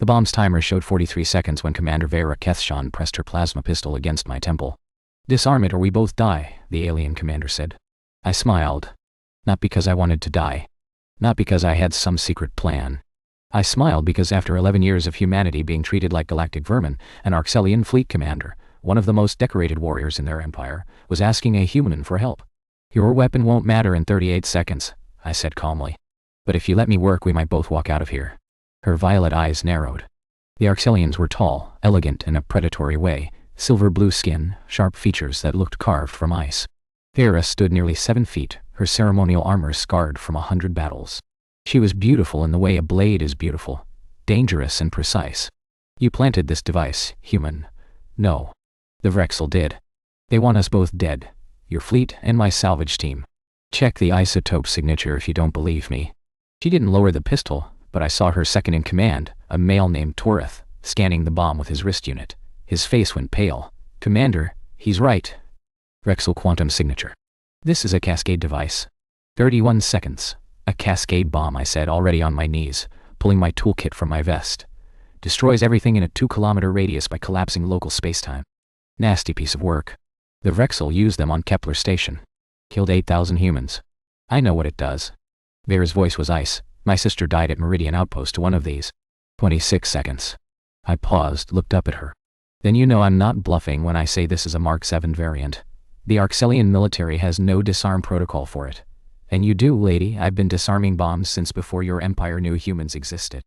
bomb's timer showed 43 seconds when Commander Veyra Keth'shan pressed her plasma pistol against my temple. "Disarm it or we both die," the alien commander said. I smiled. Not because I wanted to die. Not because I had some secret plan. I smiled because after 11 years of humanity being treated like galactic vermin, an Arxellian fleet commander, one of the most decorated warriors in their empire, was asking a human for help. "Your weapon won't matter in 38 seconds, I said calmly. "But if you let me work, we might both walk out of here." Her violet eyes narrowed. The Arxellians were tall, elegant in a predatory way, silver-blue skin, sharp features that looked carved from ice. Veyra stood nearly 7 feet, her ceremonial armor scarred from 100 battles. She was beautiful in the way a blade is beautiful, dangerous and precise. "You planted this device, human." "No. The Vrexul did. They want us both dead, your fleet and my salvage team. Check the isotope signature if you don't believe me." She didn't lower the pistol, but I saw her second in command, a male named Toreth, scanning the bomb with his wrist unit. His face went pale. "Commander, he's right. Vrexul quantum signature. This is a Cascade device." 31 seconds. "A Cascade bomb," I said, already on my knees, pulling my toolkit from my vest. "Destroys everything in a 2-kilometer radius by collapsing local spacetime. Nasty piece of work. The Vrexul used them on Kepler Station. Killed 8,000 humans. I know what it does." Veyra's voice was ice. "My sister died at Meridian Outpost to one of these." 26 seconds. I paused, looked up at her. "Then you know I'm not bluffing when I say this is a Mark 7 variant. The Arxellian military has no disarm protocol for it. And you do, lady. I've been disarming bombs since before your empire knew humans existed."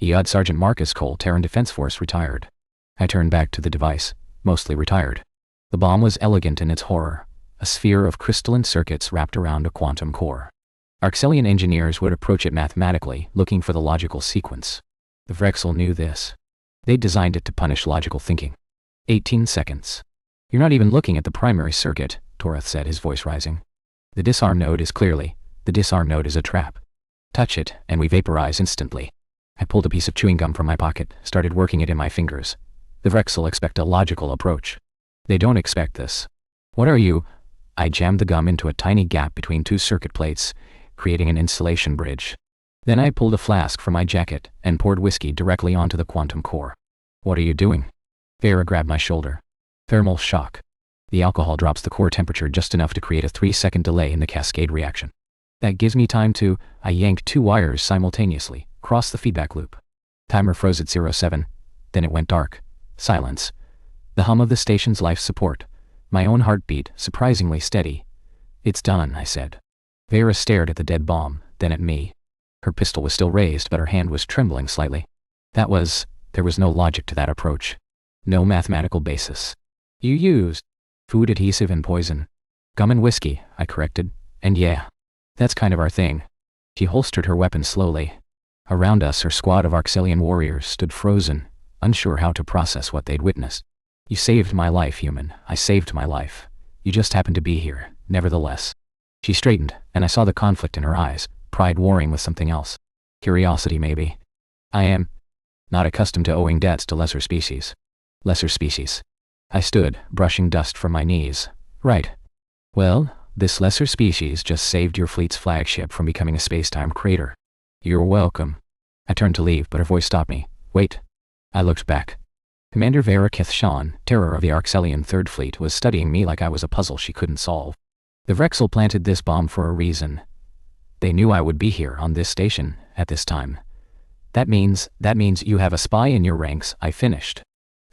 EOD Sergeant Marcus Cole, Terran Defense Force, retired. I turned back to the device, mostly retired. The bomb was elegant in its horror, a sphere of crystalline circuits wrapped around a quantum core. Arxellian engineers would approach it mathematically, looking for the logical sequence. The Vrexul knew this. They designed it to punish logical thinking. 18 seconds. "You're not even looking at the primary circuit," Toreth said, his voice rising. "The disarm node is a trap. Touch it, and we vaporize instantly." I pulled a piece of chewing gum from my pocket, started working it in my fingers. The Vrexul expect a logical approach. They don't expect this. "What are you?" I jammed the gum into a tiny gap between 2 circuit plates, creating an insulation bridge. Then I pulled a flask from my jacket and poured whiskey directly onto the quantum core. "What are you doing?" Veyra grabbed my shoulder. "Thermal shock. The alcohol drops the core temperature just enough to create a 3-second delay in the Cascade reaction. That gives me time to..." I yanked 2 wires simultaneously, crossed the feedback loop. Timer froze at 07, then it went dark. Silence. The hum of the station's life support. My own heartbeat, surprisingly steady. "It's done," I said. Veyra stared at the dead bomb, then at me. Her pistol was still raised, but her hand was trembling slightly. There was no logic to that approach. No mathematical basis. "You used food adhesive and poison." "Gum and whiskey," I corrected. "And yeah, that's kind of our thing." She holstered her weapon slowly. Around us, her squad of Arxellian warriors stood frozen, unsure how to process what they'd witnessed. "You saved my life, human. I saved my life. You just happened to be here, nevertheless." She straightened, and I saw the conflict in her eyes, pride warring with something else. Curiosity, maybe. "I am not accustomed to owing debts to lesser species." "Lesser species." I stood, brushing dust from my knees. "Right. Well, this lesser species just saved your fleet's flagship from becoming a space-time crater." "You're welcome." I turned to leave, but her voice stopped me. "Wait." I looked back. Commander Veyra Keth'shan, terror of the Arxellian Third Fleet, was studying me like I was a puzzle she couldn't solve. "The Vrexul planted this bomb for a reason. They knew I would be here, on this station, at this time. That means you have a spy in your ranks," I finished.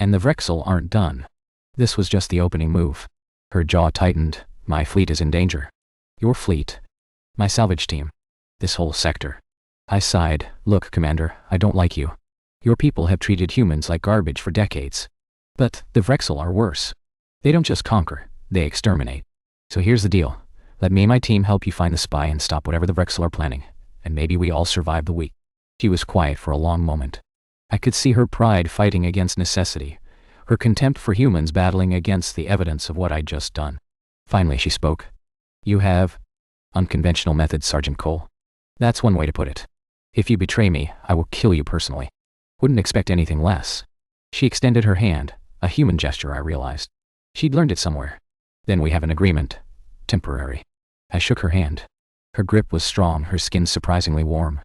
"And the Vrexul aren't done." This was just the opening move. Her jaw tightened. "My fleet is in danger." "Your fleet?" "My salvage team. This whole sector." I sighed. "Look, Commander, I don't like you. Your people have treated humans like garbage for decades. But the Vrexul are worse. They don't just conquer, they exterminate. So here's the deal. Let me and my team help you find the spy and stop whatever the Vrexul are planning, and maybe we all survive the week." She was quiet for a long moment. I could see her pride fighting against necessity, her contempt for humans battling against the evidence of what I'd just done. Finally she spoke. "You have unconventional methods, Sergeant Cole. That's one way to put it. If you betray me, I will kill you personally. Wouldn't expect anything less." She extended her hand, a human gesture, I realized. She'd learned it somewhere. "Then we have an agreement. Temporary." I shook her hand. Her grip was strong, her skin surprisingly warm.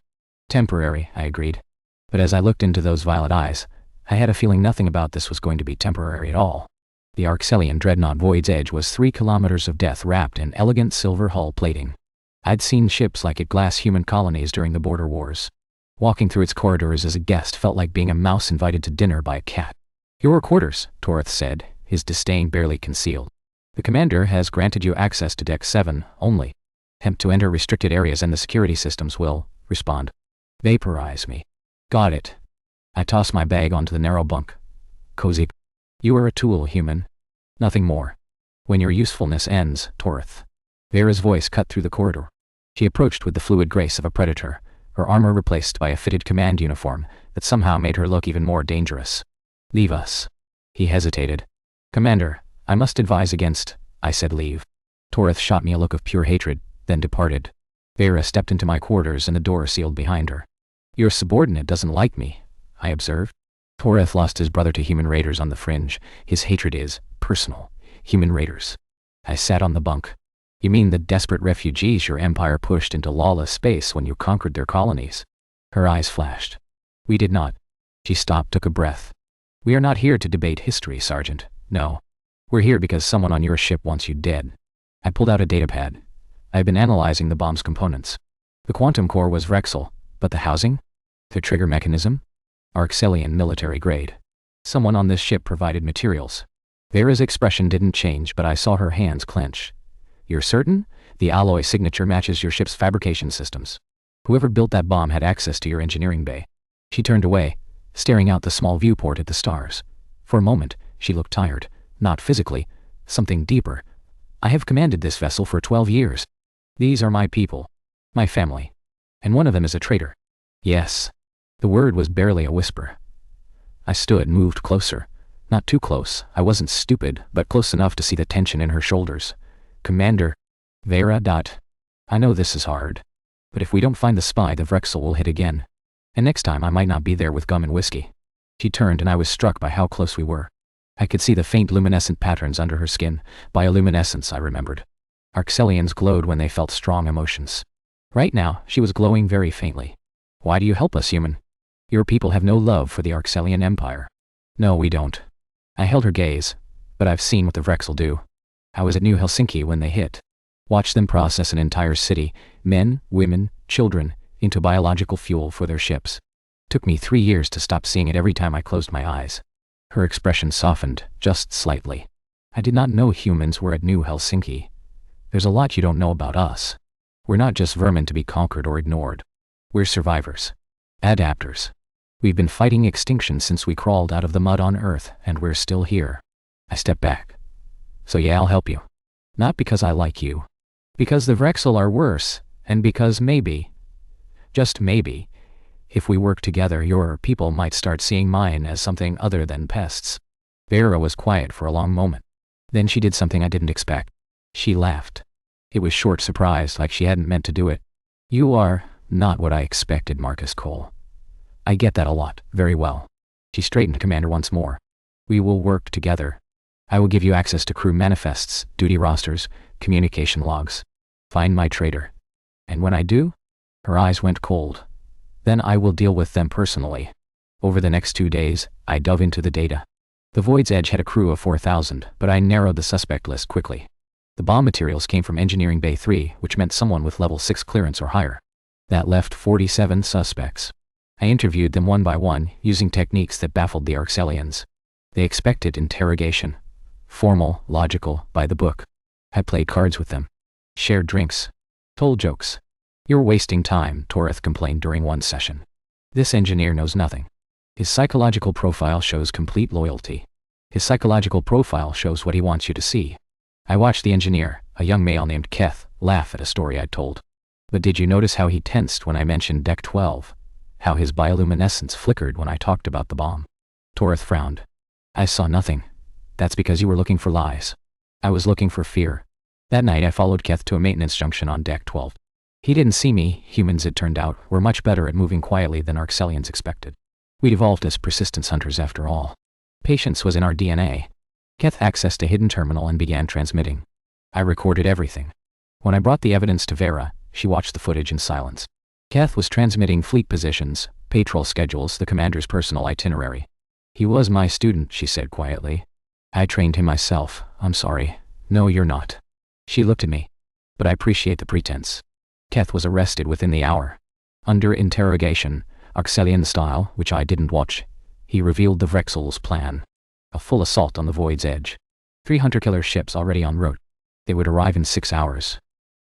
"Temporary," I agreed. But as I looked into those violet eyes, I had a feeling nothing about this was going to be temporary at all. The Arxellian dreadnought Void's Edge was 3 kilometers of death wrapped in elegant silver hull plating. I'd seen ships like it glass human colonies during the border wars. Walking through its corridors as a guest felt like being a mouse invited to dinner by a cat. Your quarters, Toreth said, his disdain barely concealed. The commander has granted you access to Deck 7, only. To enter restricted areas and the security systems will, respond. Vaporize me. Got it. I tossed my bag onto the narrow bunk. Cozy. You are a tool, human. Nothing more. When your usefulness ends, Toreth. Veyra's voice cut through the corridor. She approached with the fluid grace of a predator, her armor replaced by a fitted command uniform that somehow made her look even more dangerous. Leave us. He hesitated. Commander, I must advise against, I said leave. Toreth shot me a look of pure hatred, then departed. Veyra stepped into my quarters and the door sealed behind her. Your subordinate doesn't like me, I observed. Toreth lost his brother to human raiders on the fringe. His hatred is personal. Human raiders. I sat on the bunk. You mean the desperate refugees your empire pushed into lawless space when you conquered their colonies? Her eyes flashed. We did not. She stopped, took a breath. We are not here to debate history, Sergeant. No. We're here because someone on your ship wants you dead. I pulled out a datapad. I've been analyzing the bomb's components. The quantum core was Vrexul, but the housing? The trigger mechanism? Arxellian military grade. Someone on this ship provided materials. Veyra's expression didn't change, but I saw her hands clench. You're certain? The alloy signature matches your ship's fabrication systems. Whoever built that bomb had access to your engineering bay. She turned away, staring out the small viewport at the stars. For a moment, she looked tired. Not physically, something deeper. I have commanded this vessel for 12 years. These are my people. My family. And one of them is a traitor. Yes. The word was barely a whisper. I stood, moved closer. Not too close. I wasn't stupid, but close enough to see the tension in her shoulders. Commander. Veyra. I know this is hard. But if we don't find the spy, the Vrexul will hit again. And next time I might not be there with gum and whiskey. She turned and I was struck by how close we were. I could see the faint luminescent patterns under her skin. Bioluminescence, I remembered. Arxellians glowed when they felt strong emotions. Right now, she was glowing very faintly. Why do you help us, human? Your people have no love for the Arxellian Empire. No, we don't. I held her gaze, but I've seen what the Vrexul do. I was at New Helsinki when they hit. Watched them process an entire city, men, women, children, into biological fuel for their ships. Took me 3 years to stop seeing it every time I closed my eyes. Her expression softened, just slightly. I did not know humans were at New Helsinki. There's a lot you don't know about us. We're not just vermin to be conquered or ignored. We're survivors. Adapters. We've been fighting extinction since we crawled out of the mud on Earth, and we're still here. I stepped back. So yeah, I'll help you. Not because I like you. Because the Vrexul are worse, and because maybe, just maybe, if we work together your people might start seeing mine as something other than pests. Veyra was quiet for a long moment. Then she did something I didn't expect. She laughed. It was short surprise, like she hadn't meant to do it. You are not what I expected, Marcus Cole. I get that a lot, very well. She straightened Commander once more. We will work together. I will give you access to crew manifests, duty rosters, communication logs. Find my traitor. And when I do? Her eyes went cold. Then I will deal with them personally. Over the next 2 days, I dove into the data. The Void's Edge had a crew of 4,000, but I narrowed the suspect list quickly. The bomb materials came from Engineering Bay 3, which meant someone with level 6 clearance or higher. That left 47 suspects. I interviewed them one by one, using techniques that baffled the Arxellians. They expected interrogation. Formal, logical, by the book. I played cards with them. Shared drinks. Told jokes. You're wasting time, Toreth complained during one session. This engineer knows nothing. His psychological profile shows complete loyalty. His psychological profile shows what he wants you to see. I watched the engineer, a young male named Keth, laugh at a story I'd told. But did you notice how he tensed when I mentioned Deck 12? How his bioluminescence flickered when I talked about the bomb? Toreth frowned. I saw nothing. That's because you were looking for lies. I was looking for fear. That night I followed Keth to a maintenance junction on Deck 12. He didn't see me. Humans, it turned out, were much better at moving quietly than Arxellians expected. We'd evolved as persistence hunters after all. Patience was in our DNA. Keth accessed a hidden terminal and began transmitting. I recorded everything. When I brought the evidence to Veyra, she watched the footage in silence. Keth was transmitting fleet positions, patrol schedules, the commander's personal itinerary. He was my student, she said quietly. I trained him myself. I'm sorry. No, you're not. She looked at me. But I appreciate the pretense. Keth was arrested within the hour. Under interrogation, Arxellian style, which I didn't watch, he revealed the Vrexul's plan. A full assault on the Void's edge. 3 hunter-killer ships already en route. They would arrive in 6 hours.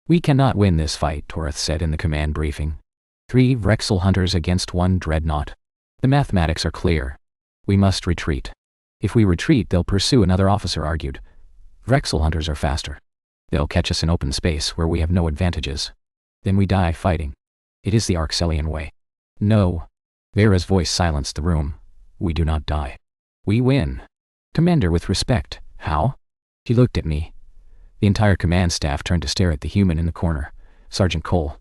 We cannot win this fight, Toreth said in the command briefing. 3 Vrexul hunters against 1 dreadnought. The mathematics are clear. We must retreat. If we retreat, they'll pursue, another officer argued. Vrexul hunters are faster. They'll catch us in open space where we have no advantages. Then we die fighting. It is the Arxellian way. No. Veyra's voice silenced the room. We do not die. We win. Commander, with respect. How? She looked at me. The entire command staff turned to stare at the human in the corner. Sergeant Cole.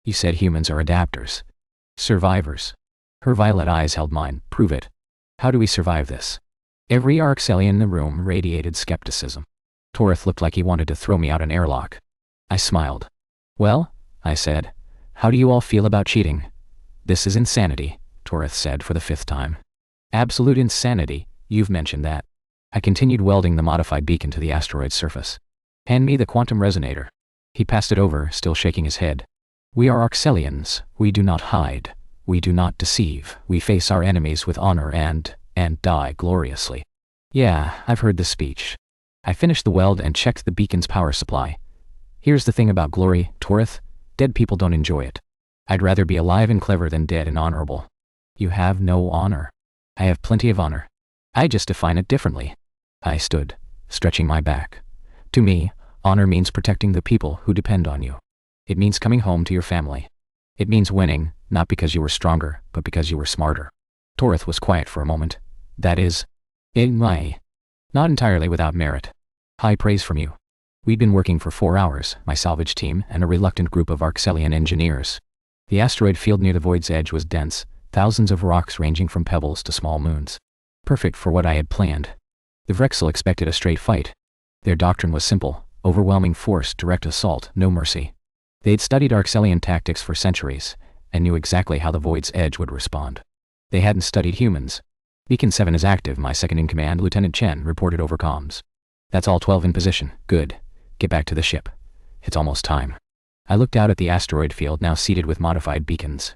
You said humans are adapters. Survivors. Her violet eyes held mine. Prove it. How do we survive this? Every Arxellian in the room radiated skepticism. Toreth looked like he wanted to throw me out an airlock. I smiled. Well, I said, how do you all feel about cheating? This is insanity, Toreth said for the 5th time. Absolute insanity, you've mentioned that. I continued welding the modified beacon to the asteroid's surface. Hand me the quantum resonator. He passed it over, still shaking his head. We are Arxellians. We do not hide. We do not deceive. We face our enemies with honor and die gloriously. Yeah, I've heard the speech. I finished the weld and checked the beacon's power supply. Here's the thing about glory, Toreth. Dead people don't enjoy it. I'd rather be alive and clever than dead and honorable. You have no honor. I have plenty of honor. I just define it differently. I stood, stretching my back. To me, honor means protecting the people who depend on you. It means coming home to your family. It means winning, not because you were stronger, but because you were smarter. Toreth was quiet for a moment. That is, in my... Not entirely without merit. High praise from you. We'd been working for 4 hours, my salvage team and a reluctant group of Arxellian engineers. The asteroid field near the Void's edge was dense, thousands of rocks ranging from pebbles to small moons. Perfect for what I had planned. The Vrexul expected a straight fight. Their doctrine was simple: overwhelming force, direct assault, no mercy. They'd studied Arxellian tactics for centuries, and knew exactly how the Void's edge would respond. They hadn't studied humans. Beacon 7 is active, my second-in-command, Lieutenant Chen, reported over comms. That's all 12 in position. Good. Get back to the ship. It's almost time. I looked out at the asteroid field, now seated with modified beacons.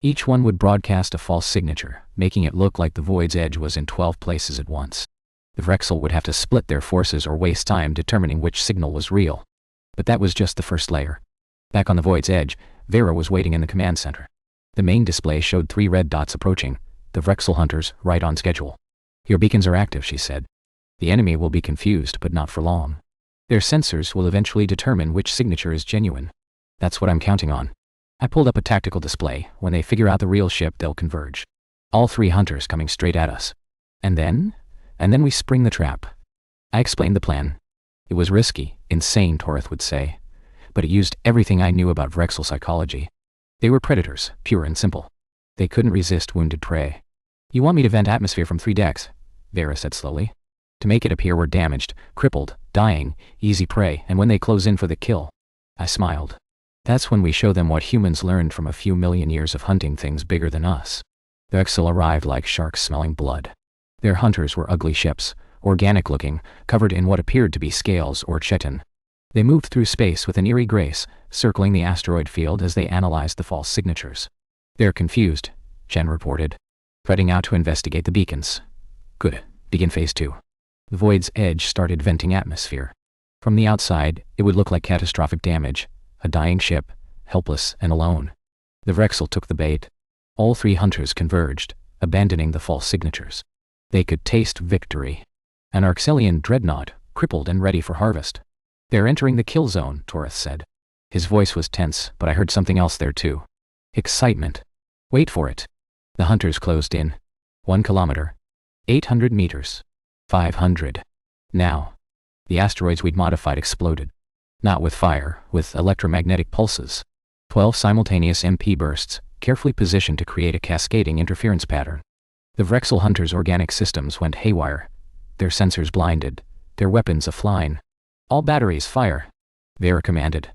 Each one would broadcast a false signature, making it look like the Void's edge was in 12 places at once. The Vrexul would have to split their forces or waste time determining which signal was real. But that was just the first layer. Back on the Void's edge, Veyra was waiting in the command center. The main display showed 3 red dots approaching, the Vrexul hunters, right on schedule. Your beacons are active, she said. The enemy will be confused, but not for long. Their sensors will eventually determine which signature is genuine. That's what I'm counting on. I pulled up a tactical display. When they figure out the real ship, they'll converge. All 3 hunters coming straight at us. And then we spring the trap. I explained the plan. It was risky, insane, Toreth would say. But it used everything I knew about Vrexul psychology. They were predators, pure and simple. They couldn't resist wounded prey. You want me to vent atmosphere from 3 decks, Veyra said slowly. To make it appear we're damaged, crippled, dying, easy prey, and when they close in for the kill. I smiled. That's when we show them what humans learned from a few million years of hunting things bigger than us. The Vrexul arrived like sharks smelling blood. Their hunters were ugly ships, organic-looking, covered in what appeared to be scales or chitin. They moved through space with an eerie grace, circling the asteroid field as they analyzed the false signatures. They're confused, Chen reported. Heading out to investigate the beacons. Good. Begin phase 2. The Void's edge started venting atmosphere. From the outside, it would look like catastrophic damage. A dying ship, helpless and alone. The Vrexul took the bait. All 3 hunters converged, abandoning the false signatures. They could taste victory. An Arxellian dreadnought, crippled and ready for harvest. They're entering the kill zone, Toreth said. His voice was tense, but I heard something else there too. Excitement. Wait for it. The hunters closed in. 1 kilometer. 800 meters. 500. Now. The asteroids we'd modified exploded. Not with fire, with electromagnetic pulses. 12 simultaneous MP bursts, carefully positioned to create a cascading interference pattern. The Vrexul hunters' organic systems went haywire. Their sensors blinded. Their weapons offline. All batteries fire, Veyra commanded.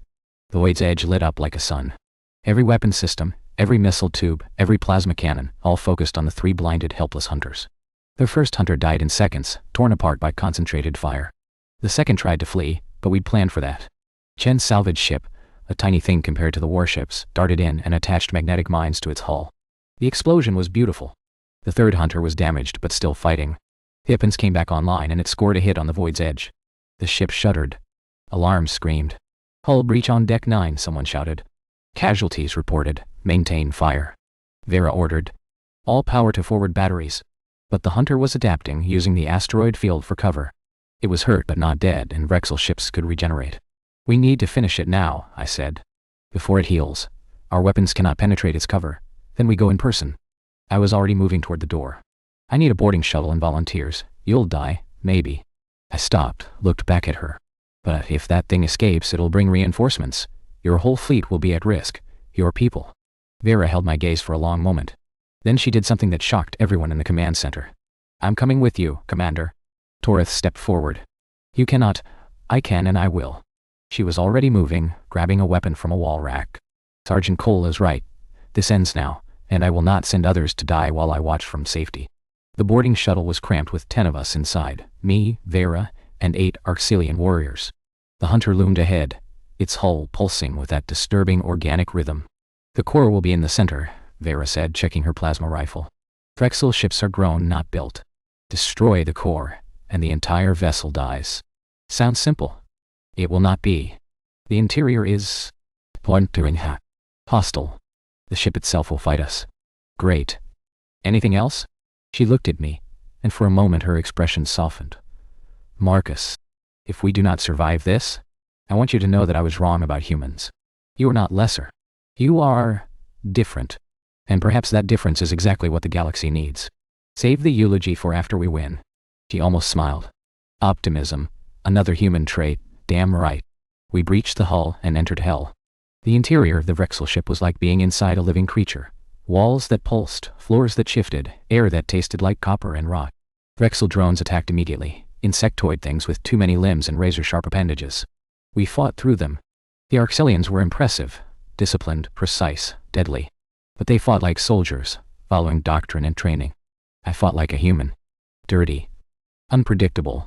The Void's edge lit up like a sun. Every weapon system, Every missile tube, every plasma cannon, all focused on the 3 blinded, helpless hunters. The first hunter died in seconds, torn apart by concentrated fire. The second tried to flee, but we'd planned for that. Chen's salvage ship, a tiny thing compared to the warships, darted in and attached magnetic mines to its hull. The explosion was beautiful. The third hunter was damaged but still fighting. The weapons came back online and it scored a hit on the void's edge. The ship shuddered. Alarms screamed. "Hull breach on deck 9, someone shouted. Casualties reported. Maintain fire. Veyra ordered. All power to forward batteries. But the hunter was adapting, using the asteroid field for cover. It was hurt but not dead, and Vrexul ships could regenerate. "We need to finish it now," I said. "Before it heals. Our weapons cannot penetrate its cover. Then we go in person." I was already moving toward the door. "I need a boarding shuttle and volunteers. You'll die, maybe." I stopped, looked back at her. "But if that thing escapes, it'll bring reinforcements. Your whole fleet will be at risk. Your people." Veyra held my gaze for a long moment. Then she did something that shocked everyone in the command center. "I'm coming with you, Commander." Torith stepped forward. "You cannot." "I can and I will." She was already moving, grabbing a weapon from a wall rack. "Sergeant Cole is right. This ends now, and I will not send others to die while I watch from safety." The boarding shuttle was cramped with 10 of us inside, me, Veyra, and 8 Arxellian warriors. The hunter loomed ahead, its hull pulsing with that disturbing organic rhythm. "The core will be in the center," Veyra said, checking her plasma rifle. "Vrexul ships are grown, not built. Destroy the core, and the entire vessel dies." Sounds simple. It will not be. The interior is hostile. The ship itself will fight us. Great. Anything else? She looked at me, and for a moment her expression softened. "Marcus, if we do not survive this, I want you to know that I was wrong about humans. You are not lesser. You are different. And perhaps that difference is exactly what the galaxy needs. Save the eulogy for after we win." She almost smiled. "Optimism, another human trait, damn right." We breached the hull and entered hell. The interior of the Vrexul ship was like being inside a living creature. Walls that pulsed, floors that shifted, air that tasted like copper and rock. Vrexul drones attacked immediately, insectoid things with too many limbs and razor-sharp appendages. We fought through them. The Arxellians were impressive, disciplined, precise, deadly. But they fought like soldiers, following doctrine and training. I fought like a human. Dirty. Unpredictable.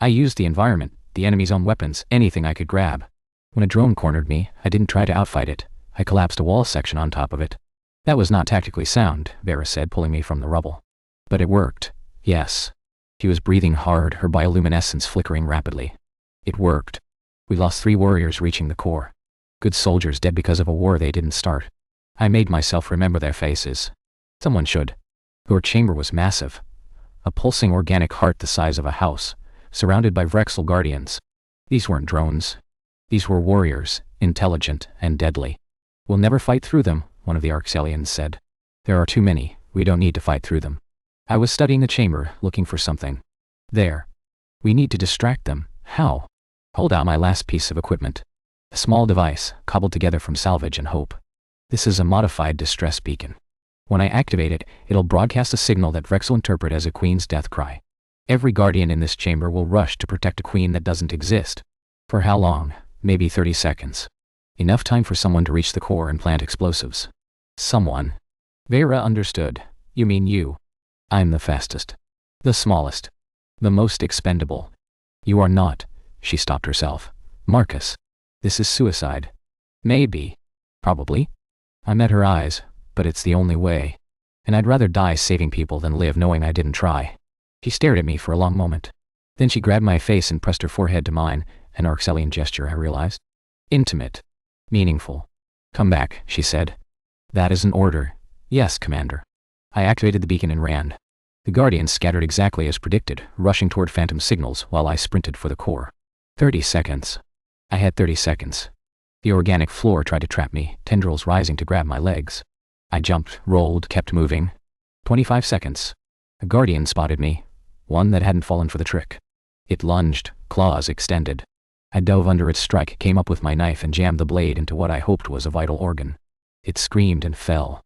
I used the environment, the enemy's own weapons, anything I could grab. When a drone cornered me, I didn't try to outfight it. I collapsed a wall section on top of it. "That was not tactically sound," Veyra said, pulling me from the rubble. "But it worked. Yes." She was breathing hard, her bioluminescence flickering rapidly. "It worked. We lost 3 warriors reaching the core. Good soldiers dead because of a war they didn't start. I made myself remember their faces. Someone should. Your chamber was massive. A pulsing organic heart the size of a house, surrounded by Vrexul guardians. These weren't drones. These were warriors, intelligent and deadly. We'll never fight through them, one of the Arxellians said. There are too many, we don't need to fight through them. I was studying the chamber, looking for something. There. We need to distract them. How? Hold out my last piece of equipment. A small device, cobbled together from salvage and hope. This is a modified distress beacon. When I activate it, it'll broadcast a signal that Vrexul interpret as a queen's death cry. Every guardian in this chamber will rush to protect a queen that doesn't exist. For how long? Maybe 30 seconds. Enough time for someone to reach the core and plant explosives. Someone. Veyra understood. You mean you. I'm the fastest. The smallest. The most expendable. You are not. She stopped herself. Marcus. This is suicide. Maybe. Probably. I met her eyes, but it's the only way. And I'd rather die saving people than live knowing I didn't try. She stared at me for a long moment. Then she grabbed my face and pressed her forehead to mine, an Arxellian gesture, I realized. Intimate. Meaningful. Come back, she said. That is an order. Yes, Commander. I activated the beacon and ran. The Guardians scattered exactly as predicted, rushing toward phantom signals while I sprinted for the core. 30 seconds. I had 30 seconds. The organic floor tried to trap me, tendrils rising to grab my legs. I jumped, rolled, kept moving. 25 seconds. A Guardian spotted me, one that hadn't fallen for the trick. It lunged, claws extended. I dove under its strike, came up with my knife and jammed the blade into what I hoped was a vital organ. It screamed and fell.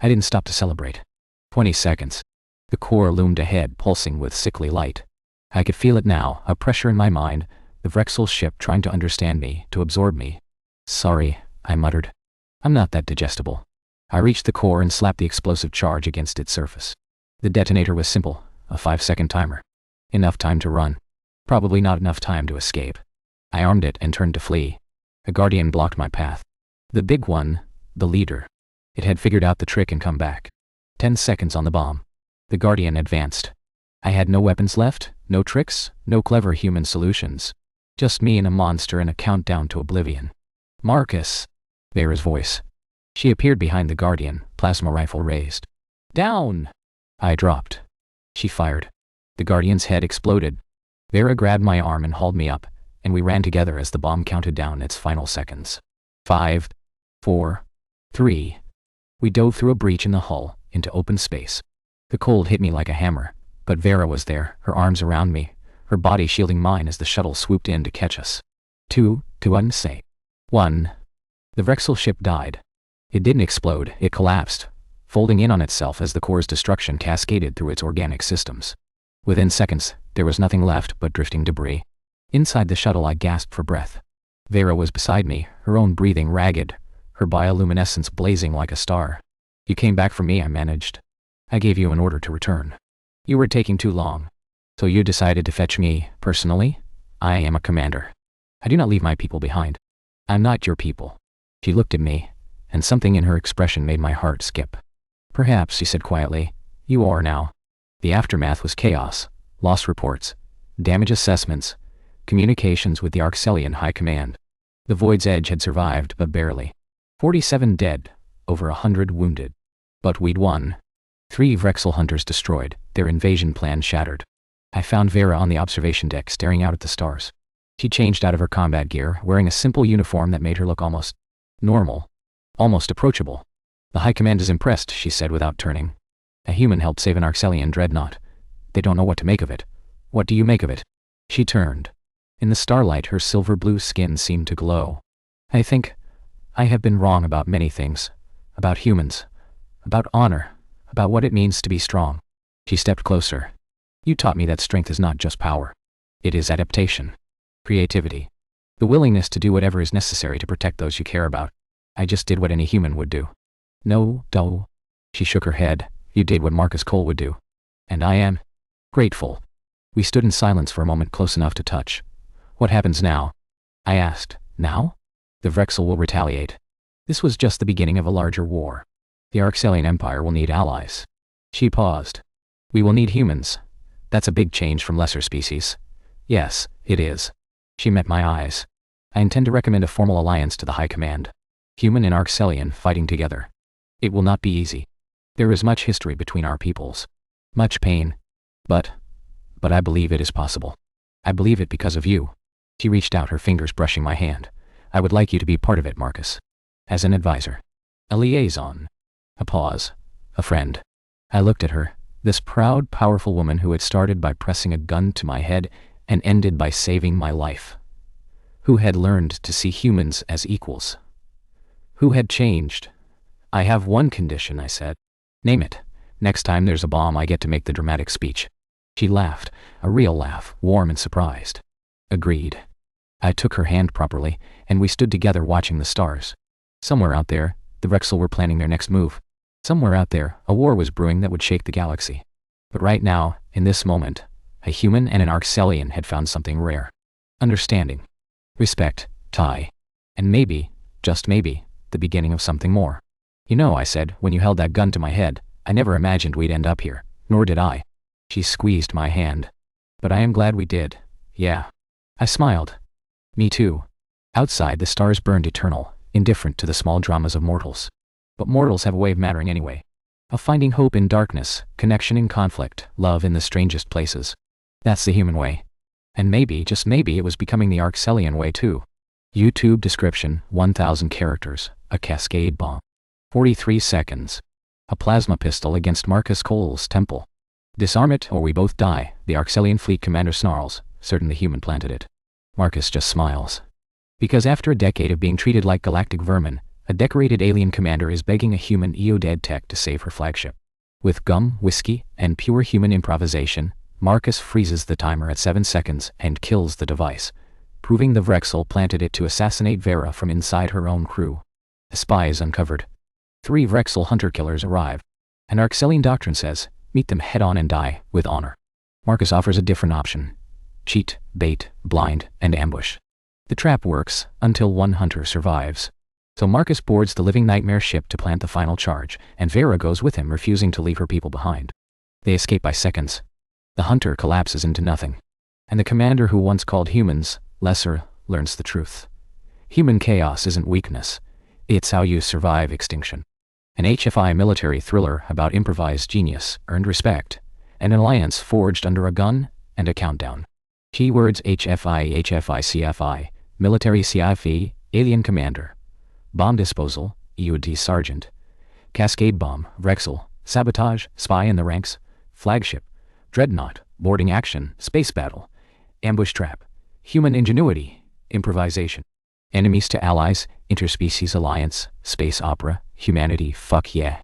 I didn't stop to celebrate. 20 seconds. The core loomed ahead, pulsing with sickly light. I could feel it now, a pressure in my mind, the Vrexul ship trying to understand me, to absorb me. Sorry, I muttered. I'm not that digestible. I reached the core and slapped the explosive charge against its surface. The detonator was simple, a 5-second timer. Enough time to run. Probably not enough time to escape. I armed it and turned to flee. A guardian blocked my path. The big one, the leader. It had figured out the trick and come back. 10 seconds on the bomb. The guardian advanced. I had no weapons left, no tricks, no clever human solutions. Just me and a monster and a countdown to oblivion. Marcus! Veyra's voice. She appeared behind the guardian, plasma rifle raised. Down! I dropped. She fired. The guardian's head exploded. Veyra grabbed my arm and hauled me up, and we ran together as the bomb counted down its final seconds. 5, 4, 3. We dove through a breach in the hull, into open space. The cold hit me like a hammer, but Veyra was there, her arms around me, her body shielding mine as the shuttle swooped in to catch us. 2, to unsay. 1. The Vrexul ship died. It didn't explode, it collapsed, folding in on itself as the core's destruction cascaded through its organic systems. Within seconds, there was nothing left but drifting debris. Inside the shuttle I gasped for breath. Veyra was beside me, her own breathing ragged, her bioluminescence blazing like a star. You came back for me, I managed. I gave you an order to return. You were taking too long. So you decided to fetch me, personally? I am a commander. I do not leave my people behind. I'm not your people. She looked at me, and something in her expression made my heart skip. Perhaps, she said quietly, you are now. The aftermath was chaos, loss reports, damage assessments, communications with the Arxellian High Command. The Void's Edge had survived, but barely. 47 dead, over 100 wounded. But we'd won. 3 Vrexul hunters destroyed, their invasion plan shattered. I found Veyra on the observation deck staring out at the stars. She changed out of her combat gear, wearing a simple uniform that made her look almost normal, almost approachable. The High Command is impressed, she said without turning. A human helped save an Arxellian dreadnought. They don't know what to make of it. What do you make of it? She turned. In the starlight, her silver-blue skin seemed to glow. I think I have been wrong about many things. About humans. About honor. About what it means to be strong. She stepped closer. You taught me that strength is not just power. It is adaptation. Creativity. The willingness to do whatever is necessary to protect those you care about. I just did what any human would do. No, Doe. She shook her head. You did what Marcus Cole would do. And I am grateful. We stood in silence for a moment, close enough to touch. What happens now? I asked. Now? The Vrexul will retaliate. This was just the beginning of a larger war. The Arxellian Empire will need allies. She paused. We will need humans. That's a big change from lesser species. Yes, it is. She met my eyes. I intend to recommend a formal alliance to the High Command. Human and Arxellian fighting together. It will not be easy. There is much history between our peoples. Much pain. But I believe it is possible. I believe it because of you. She reached out, her fingers brushing my hand. I would like you to be part of it, Marcus. As an advisor. A liaison. A pause. A friend. I looked at her, this proud, powerful woman who had started by pressing a gun to my head and ended by saving my life. Who had learned to see humans as equals. Who had changed. I have one condition, I said. Name it. Next time there's a bomb, I get to make the dramatic speech. She laughed, a real laugh, warm and surprised. Agreed. I took her hand properly, and we stood together watching the stars. Somewhere out there, the Vrexul were planning their next move. Somewhere out there, a war was brewing that would shake the galaxy. But right now, in this moment, a human and an Arxellian had found something rare. Understanding. Respect, tie. And maybe, just maybe, the beginning of something more. You know, I said, when you held that gun to my head, I never imagined we'd end up here, nor did I. She squeezed my hand. But I am glad we did. Yeah. I smiled. Me too. Outside, the stars burned eternal, indifferent to the small dramas of mortals. But mortals have a way of mattering anyway. Of finding hope in darkness, connection in conflict, love in the strangest places. That's the human way. And maybe, just maybe, it was becoming the Arxellian way too. YouTube description, 1,000 characters, a Cascade bomb. 43 seconds. A plasma pistol against Marcus Cole's temple. Disarm it or we both die, the Arxellian fleet commander snarls, certain the human planted it. Marcus just smiles. Because after a decade of being treated like galactic vermin, a decorated alien commander is begging a human EO-dead tech to save her flagship. With gum, whiskey, and pure human improvisation, Marcus freezes the timer at 7 seconds and kills the device, proving the Vrexul planted it to assassinate Veyra from inside her own crew. A spy is uncovered. 3 Vrexul hunter-killers arrive. An Arxellian doctrine says, meet them head-on and die, with honor. Marcus offers a different option. Cheat, bait, blind, and ambush. The trap works, until one hunter survives. So Marcus boards the living nightmare ship to plant the final charge, and Veyra goes with him, refusing to leave her people behind. They escape by seconds. The hunter collapses into nothing. And the commander who once called humans lesser learns the truth. Human chaos isn't weakness. It's how you survive extinction. An HFI military thriller about improvised genius earned respect. An alliance forged under a gun and a countdown. Keywords HFI, CFI, military Sci-Fİ, alien commander. Bomb disposal, EUD sergeant. Cascade bomb, Vrexul, sabotage, spy in the ranks. Flagship, dreadnought, boarding action, space battle. Ambush trap, human ingenuity, improvisation. Enemies to allies, interspecies alliance, space opera, humanity, fuck yeah.